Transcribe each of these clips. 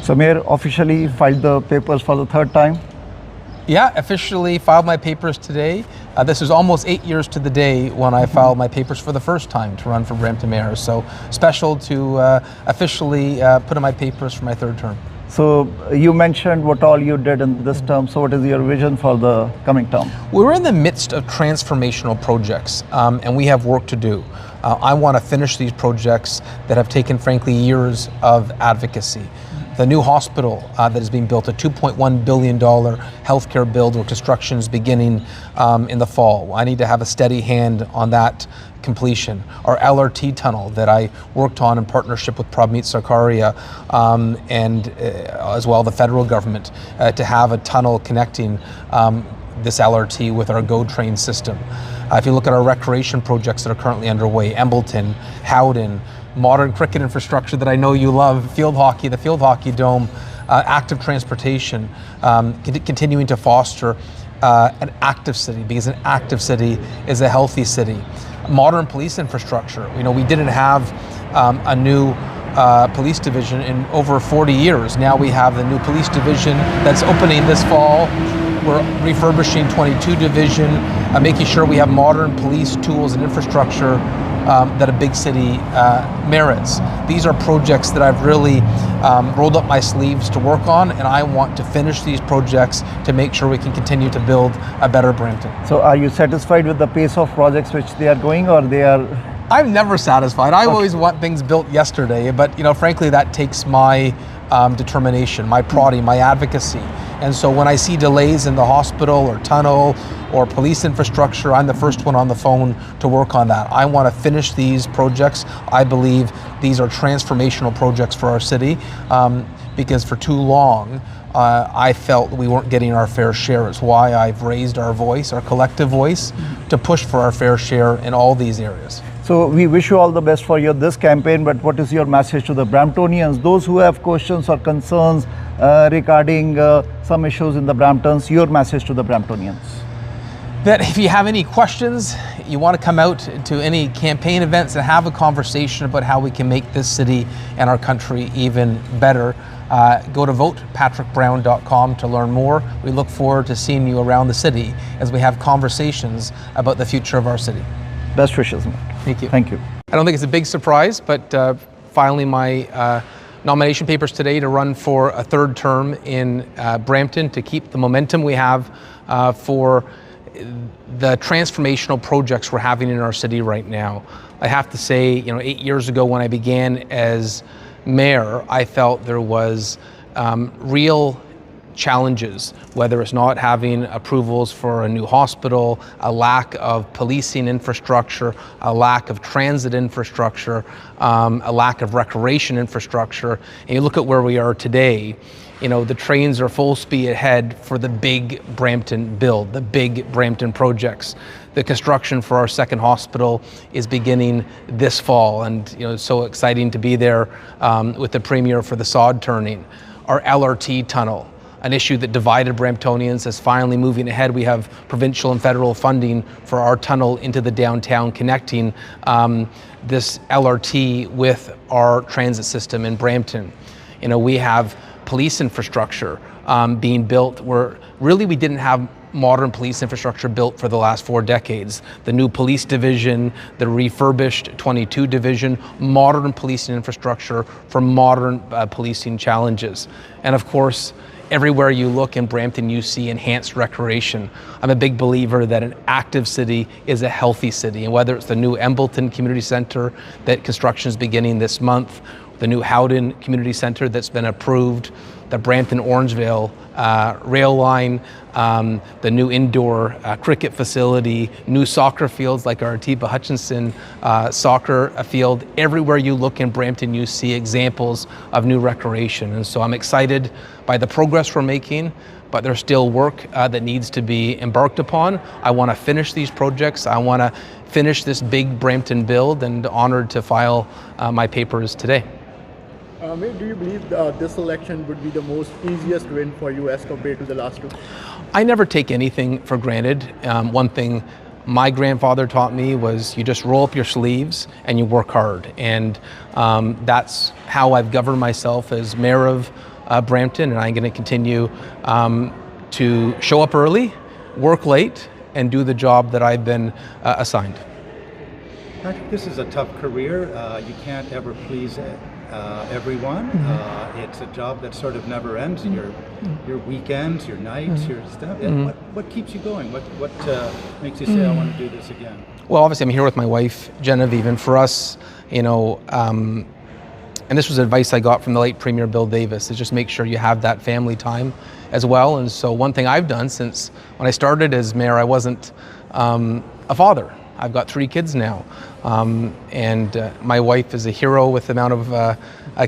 So Mayor officially filed the papers for the third time. Yeah, officially filed my papers today. This was almost 8 years to the day when I filed my papers for the first time to run for Brampton Mayor. So special to officially put in my papers for my third term. So you mentioned what all you did in this term. So what is your vision for the coming term? We're in the midst of transformational projects and we have work to do. I want to finish these projects that have taken, frankly, years of advocacy. The new hospital that is being built, a $2.1 billion healthcare build where construction is beginning in the fall. I need to have a steady hand on that completion. Our LRT tunnel that I worked on in partnership with Prabmeet Sarkaria and as well the federal government to have a tunnel connecting this LRT with our GO train system. If you look at our recreation projects that are currently underway, Embleton, Howden, modern cricket infrastructure that I know you love, field hockey, the field hockey dome, active transportation, continuing to foster an active city, because an active city is a healthy city. Modern police infrastructure. You know, we didn't have a new police division in over 40 years. Now we have the new police division that's opening this fall. We're refurbishing 22 division, making sure we have modern police tools and infrastructure that a big city merits. These are projects that I've really rolled up my sleeves to work on, and I want to finish these projects to make sure we can continue to build a better Brampton. So are you satisfied with the pace of projects which they are going, or they are? I'm never satisfied. I always want things built yesterday, but you know, frankly, that takes my determination, my prodding, my advocacy. And so when I see delays in the hospital or tunnel or police infrastructure, I'm the first one on the phone to work on that. I want to finish these projects. I believe these are transformational projects for our city because for too long, I felt we weren't getting our fair share. It's why I've raised our voice, our collective voice, to push for our fair share in all these areas. So we wish you all the best for this campaign, but what is your message to the Bramptonians, those who have questions or concerns regarding some issues in the Bramptons, your message to the Bramptonians? That if you have any questions, you want to come out to any campaign events and have a conversation about how we can make this city and our country even better, go to votepatrickbrown.com to learn more. We look forward to seeing you around the city as we have conversations about the future of our city. Best wishes, man. Thank you. Thank you. I don't think it's a big surprise, but filing my nomination papers today to run for a third term in Brampton to keep the momentum we have for the transformational projects we're having in our city right now. I have to say, you know, 8 years ago when I began as mayor, I felt there was real challenges, whether it's not having approvals for a new hospital, a lack of policing infrastructure, a lack of transit infrastructure, a lack of recreation infrastructure. And you look at where we are today, you know, the trains are full speed ahead for the big Brampton build, the big Brampton projects. The construction for our second hospital is beginning this fall, and you know, it's so exciting to be there with the premier for the sod turning. Our LRT tunnel, an issue that divided Bramptonians, is finally moving ahead. We have provincial and federal funding for our tunnel into the downtown, connecting this LRT with our transit system in Brampton. You know, we have police infrastructure being built where really we didn't have modern police infrastructure built for the last 4 decades. The new police division, the refurbished 22 division, modern policing infrastructure for modern policing challenges. And of course, everywhere you look in Brampton, you see enhanced recreation. I'm a big believer that an active city is a healthy city. And whether it's the new Embleton Community Center that construction is beginning this month, the new Howden Community Center that's been approved, the Brampton-Orangevale rail line, the new indoor cricket facility, new soccer fields like our Atiba Hutchinson soccer field. Everywhere you look in Brampton, you see examples of new recreation. And so I'm excited by the progress we're making, but there's still work that needs to be embarked upon. I want to finish these projects. I want to finish this big Brampton build, and honored to file my papers today. Do you believe this election would be the most easiest win for you as compared to the last two? I never take anything for granted. One thing my grandfather taught me was you just roll up your sleeves and you work hard. And that's how I've governed myself as mayor of Brampton, and I'm going to continue to show up early, work late, and do the job that I've been assigned. Patrick, this is a tough career. You can't ever please everyone. It's a job that sort of never ends. Your weekends, your nights, your stuff. What keeps you going? What makes you say, I want to do this again? Well, obviously, I'm here with my wife, Genevieve, and for us, and this was advice I got from the late Premier Bill Davis, is just make sure you have that family time as well. And so one thing I've done since when I started as mayor, I wasn't a father. I've got 3 kids now, and my wife is a hero with the amount of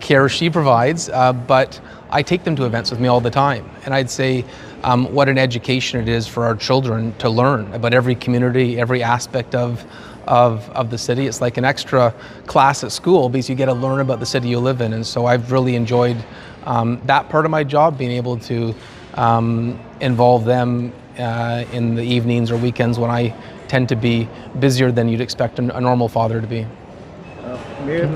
care she provides, but I take them to events with me all the time. And I'd say what an education it is for our children to learn about every community, every aspect of the city. It's like an extra class at school because you get to learn about the city you live in. And so I've really enjoyed that part of my job, being able to involve them in the evenings or weekends when I tend to be busier than you'd expect a normal father to be. Mayor,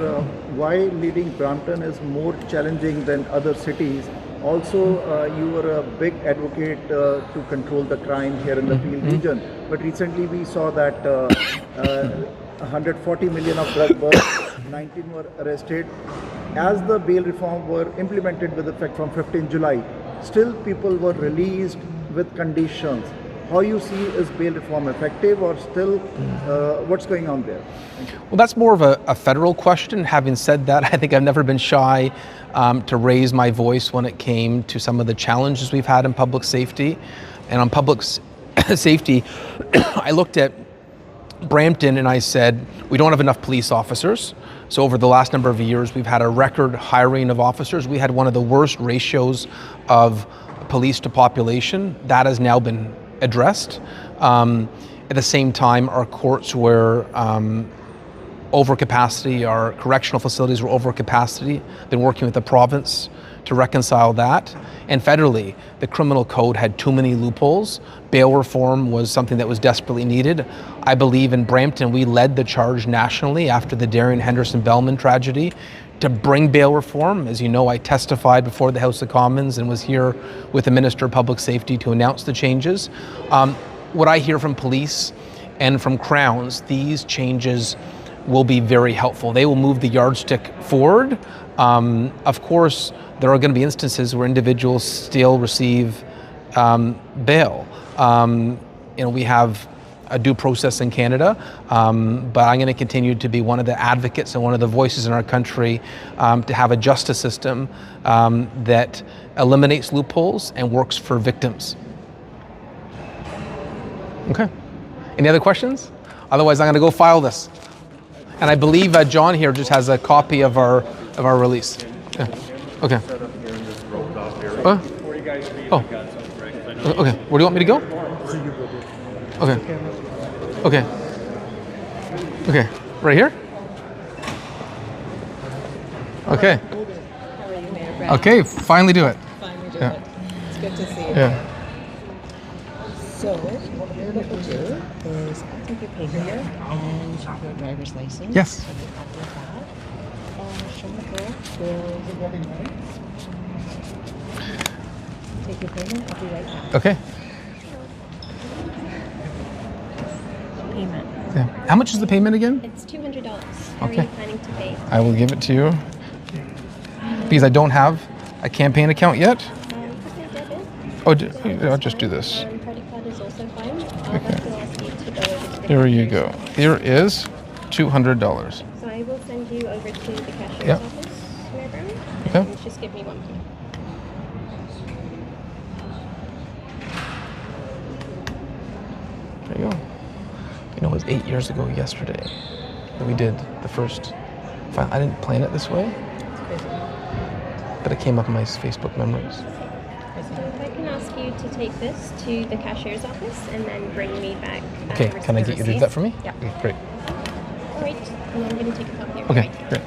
why leading Brampton is more challenging than other cities? Also, you were a big advocate to control the crime here in the Peel region, but recently we saw that 140 million of drug bust, 19 were arrested. As the bail reform were implemented with effect from 15 July, still people were released with conditions. How you see, is bail reform effective or still what's going on there? Well, that's more of a federal question. Having said that, I think I've never been shy to raise my voice when it came to some of the challenges we've had in public safety. And on public safety, I looked at Brampton and I said, we don't have enough police officers. So over the last number of years, we've had a record hiring of officers. We had one of the worst ratios of police to population. That has now been addressed. At the same time, our courts were over capacity, our correctional facilities were over capacity. Been working with the province to reconcile that. And federally, the criminal code had too many loopholes. Bail reform was something that was desperately needed. I believe in Brampton, we led the charge nationally after the Darian Henderson-Bellman tragedy to bring bail reform. As you know, I testified before the House of Commons and was here with the Minister of Public Safety to announce the changes. What I hear from police and from Crowns, these changes will be very helpful. They will move the yardstick forward. Of course, there are going to be instances where individuals still receive bail. We have a due process in Canada, but I'm going to continue to be one of the advocates and one of the voices in our country to have a justice system that eliminates loopholes and works for victims. Okay. Any other questions? Otherwise, I'm going to go file this. And I believe John here just has a copy of our release. Yeah. Okay. Oh. Okay. Where do you want me to go? Okay. Okay. Okay. Right here? Okay. Okay. Finally do it. Finally do it. It's good to see you. Yeah. So what we're going to do is I'll take your paper here and your driver's license. Yes. So we have your that. Show me will take your payment. I'll be right back. Okay. Payment. Yeah. How much is the payment again? It's $200. How Okay. are you planning to pay? I will give it to you because I don't have a campaign account yet. You can pay debit. Oh, I'll just do this. Credit card is also fine. I'll have to ask you to go over to the Here you cashier. go. Here is $200. So I will send you over to the cashier's Yep. office, Mayor Brown. Okay. And just give me 1 minute. There you go. You know, it was 8 years ago yesterday that we did the first. I didn't plan it this way, It's crazy. but it came up in my Facebook memories. So if I can ask you to take this to the cashier's office and then bring me back. Okay, can I the get you to do receipt. that for me? Yeah. Okay, great. All right. And I'm going to take a copy of Okay, your ID. great.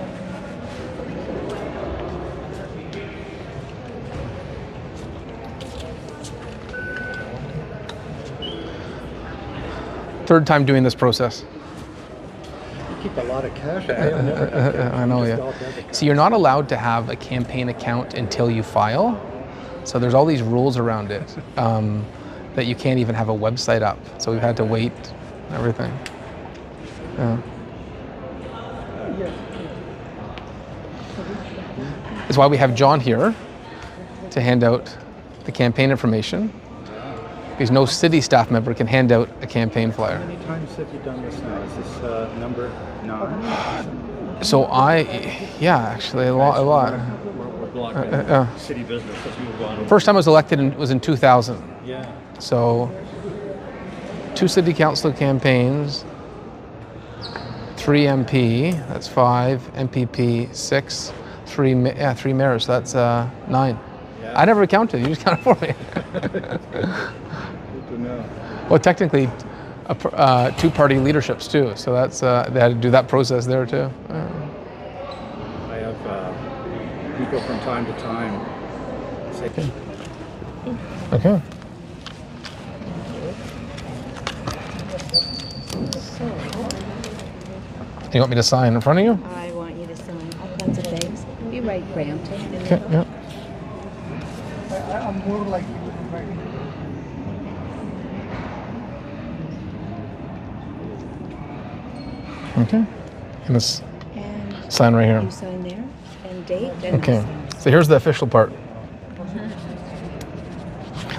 Third time doing this process. You keep a lot of cash. I have never had cash. I know, Just yeah. all debit cards. So you're not allowed to have a campaign account until you file. So there's all these rules around it that you can't even have a website up. So we've had to wait and everything. Yeah. That's why we have John here to hand out the campaign information. Because no city staff member can hand out a campaign flyer. How many times have you done this now? Is this number 9? So actually a lot. We're blocking city business. Let's move on. First time I was elected was in 2000. Yeah. So 2 city council campaigns, 3 MP, that's 5, MPP 6, 3 mayors, so that's 9. Yeah. I never counted, you just counted for me. Good to know. Well, technically, 2-party leaderships too, so that's they had to do that process there too. I have people from time to time say, Okay. So, You want me to sign in front of you? I want you to sign all kinds of things. You write Brampton in Okay. there. Yeah. I'm more likely to write. Okay. And this And sign right here. you sign there and date and Okay. sign. So here's the official part.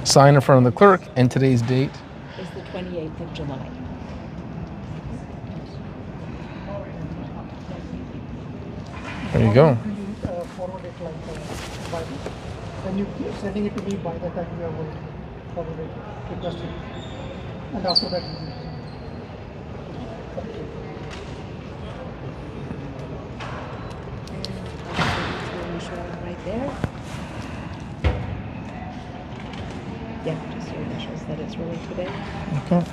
Sign in front of the clerk, and today's date. Is the 28th of July. There you go. Forward it like by when you keep sending it to me by the time you have forward it, request it, and after that you Initial right there. Yeah, just your initials that it's really today. Okay.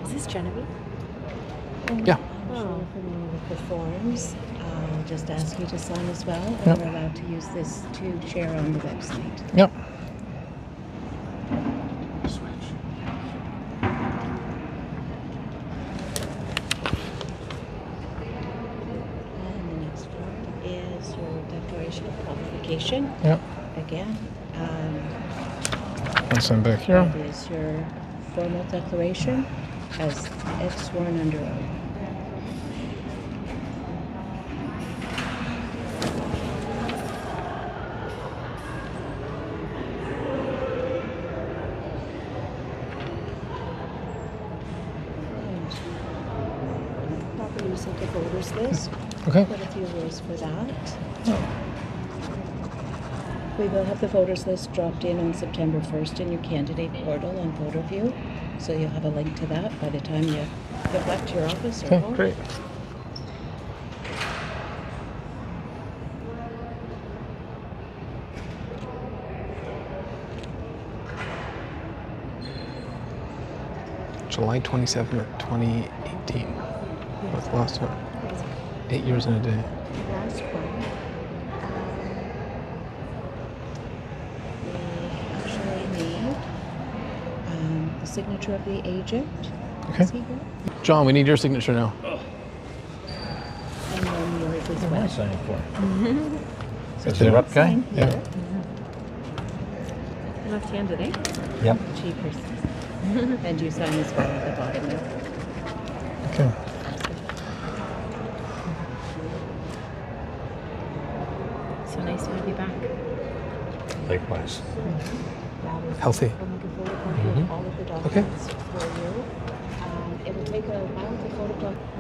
Is this Genevieve? Yeah. Oh. Familiar with the forms. I'll just ask you to sign as well, and Yep. we're allowed to use this to share on the website. Yep. And the next form is your declaration of qualification. Yep. Again, I'll send back here. that is your formal declaration as if sworn under oath. Proper use of the voters list. Okay. Quite a few rules for that. We will have the voters list dropped in on September 1st in your candidate portal on VoterView. So you'll have a link to that by the time you get back to your office or Okay, home. great. July 27th, 2018. That's the last one. 8 years in a day. Last one. We actually need the signature of the agent. Okay. Is he here? John, we need your signature now. And then yours as well. Signing for. Is the rep guy? Sign Yeah. here. Left-handed, eh? Yep. Cheapers. And you sign as well at the bottom there. Okay. So nice to have you back. Likewise. Healthy. We'll make a photocopy of all of the Okay. documents for you. It will take a while to photocopy.